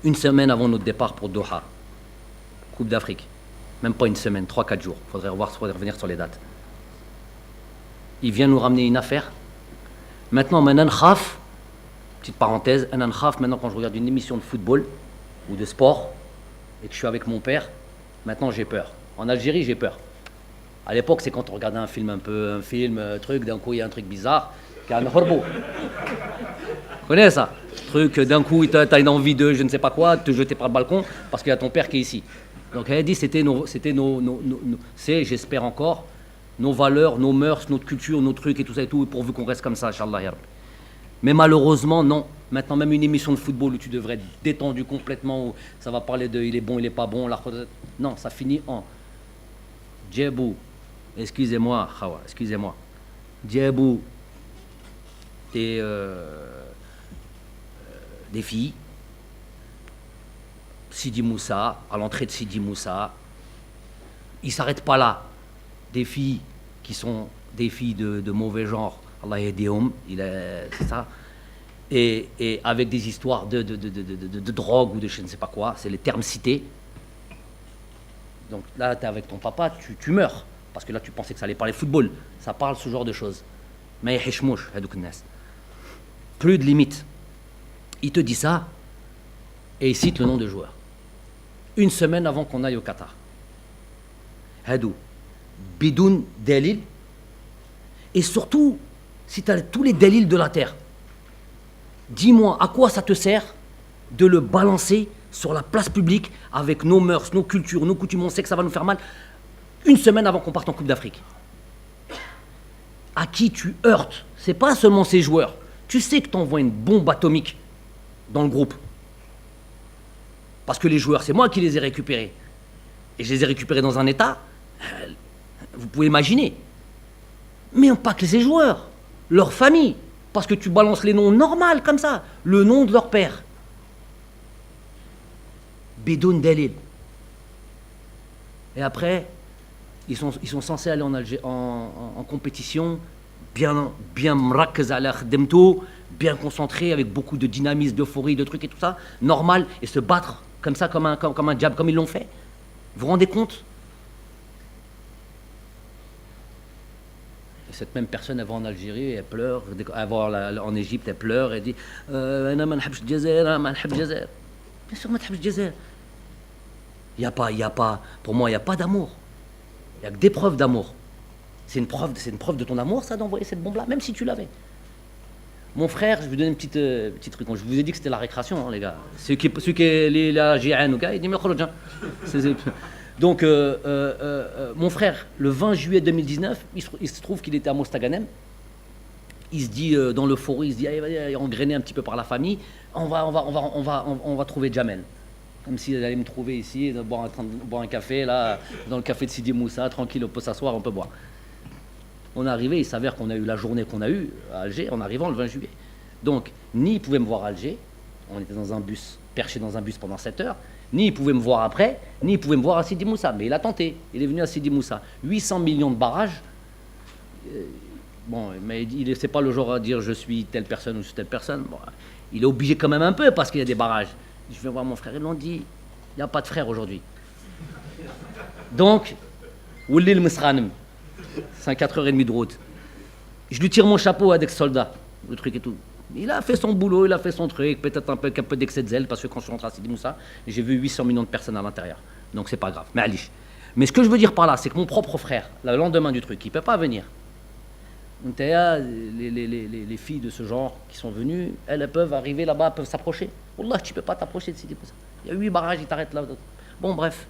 Une semaine avant notre départ pour Doha, Coupe d'Afrique. Même pas une semaine, 3-4 jours. Faudrait revenir sur les dates. Il vient nous ramener une affaire. Maintenant, petite parenthèse, maintenant quand je regarde une émission de football ou de sport et que je suis avec mon père, maintenant j'ai peur. En Algérie, j'ai peur. À l'époque, c'est quand on regardait un film, truc, d'un coup il y a un truc bizarre, qui a un horbo. Tu connais ça? Truc, d'un coup, tu as une envie de je ne sais pas quoi, de te jeter par le balcon parce qu'il y a ton père qui est ici. Donc elle a dit c'est, j'espère encore, nos valeurs, nos mœurs, notre culture, nos trucs et tout ça et tout, pourvu qu'on reste comme ça, Inch'Allah. Mais malheureusement, non. Maintenant, même une émission de football où tu devrais être détendu complètement, où ça va parler de il est bon, il est pas bon, non, ça finit en Djebou, excusez-moi, Khawa, excusez-moi. Djebou, des filles, Sidi Moussa, à l'entrée de Sidi Moussa, il ne s'arrête pas là. Des filles qui sont des filles de mauvais genre, Allah yadihum, c'est ça, et avec des histoires de drogue ou de je ne sais pas quoi, c'est les termes cités. Donc là, tu es avec ton papa, tu meurs, parce que là, tu pensais que ça allait parler football. Ça parle ce genre de choses. Mais plus de limite. Il te dit ça, et il cite le nom de joueur. Une semaine avant qu'on aille au Qatar. Hadou, bidoun dalil, et surtout, si tu as tous les dalils de la terre, dis-moi à quoi ça te sert de le balancer sur la place publique avec nos mœurs, nos cultures, nos coutumes, on sait que ça va nous faire mal, une semaine avant qu'on parte en Coupe d'Afrique. À qui tu heurtes? C'est pas seulement ces joueurs. Tu sais que tu envoies une bombe atomique dans le groupe. Parce que les joueurs, c'est moi qui les ai récupérés. Et je les ai récupérés dans un état, vous pouvez imaginer. Mais pas que ces joueurs, leur famille. Parce que tu balances les noms normaux comme ça, le nom de leur père. Bidoun Dalil. Et après, ils sont censés aller en compétition, bien bien concentré, avec beaucoup de dynamisme, d'euphorie, de trucs et tout ça, normal, et se battre comme ça, comme un diable, comme ils l'ont fait. Vous vous rendez compte? Et cette même personne, elle va en Algérie, elle pleure, elle va en Égypte, elle pleure, elle dit Ana ma nhabch Djazair, ma nhabch Djazair. Bien sûr, ma nhabch Djazair. Il y a pas, pour moi, il n'y a pas d'amour. Il n'y a que des preuves d'amour. C'est une preuve de ton amour, ça, d'envoyer cette bombe-là, même si tu l'avais. Mon frère, je vais vous donner une petite truc. Je vous ai dit que c'était la récréation, hein, les gars. Celui qui est là, JN, il dit mais donc, mon frère, le 20 juillet 2019, il se trouve qu'il était à Mostaganem. Il se dit, dans l'euphorie, il se dit, allez, engrainé un petit peu par la famille, on va trouver Jamel. Comme s'il allait me trouver ici, en train de boire un café, là, dans le café de Sidi Moussa, tranquille, on peut s'asseoir, on peut boire. On est arrivé, il s'avère qu'on a eu la journée qu'on a eue à Alger, en arrivant le 20 juillet. Donc, ni il pouvait me voir à Alger, on était dans un bus, perché dans un bus pendant 7 heures, ni il pouvait me voir après, ni il pouvait me voir à Sidi Moussa. Mais il a tenté, il est venu à Sidi Moussa. 800 millions de barrages. Bon, mais c'est pas le genre à dire je suis telle personne ou je suis telle personne. Bon, il est obligé quand même un peu parce qu'il y a des barrages. Je vais voir mon frère, ils l'ont dit, il n'y a pas de frère aujourd'hui. Donc, Oulil Misranim, c'est 4h30 de route. Je lui tire mon chapeau avec des soldats, le truc et tout. Il a fait son boulot, il a fait son truc, peut-être un peu d'excès de zèle, parce que quand je suis rentré à Sidi Moussa, j'ai vu 800 millions de personnes à l'intérieur. Donc c'est pas grave, mais allez. Mais ce que je veux dire par là, c'est que mon propre frère, le lendemain du truc, il ne peut pas venir. Les filles de ce genre qui sont venues, elles peuvent arriver là-bas, peuvent s'approcher. Wallah, tu ne peux pas t'approcher de Sidi Moussa. Il y a 8 barrages, ils t'arrêtent là. Bon, bref.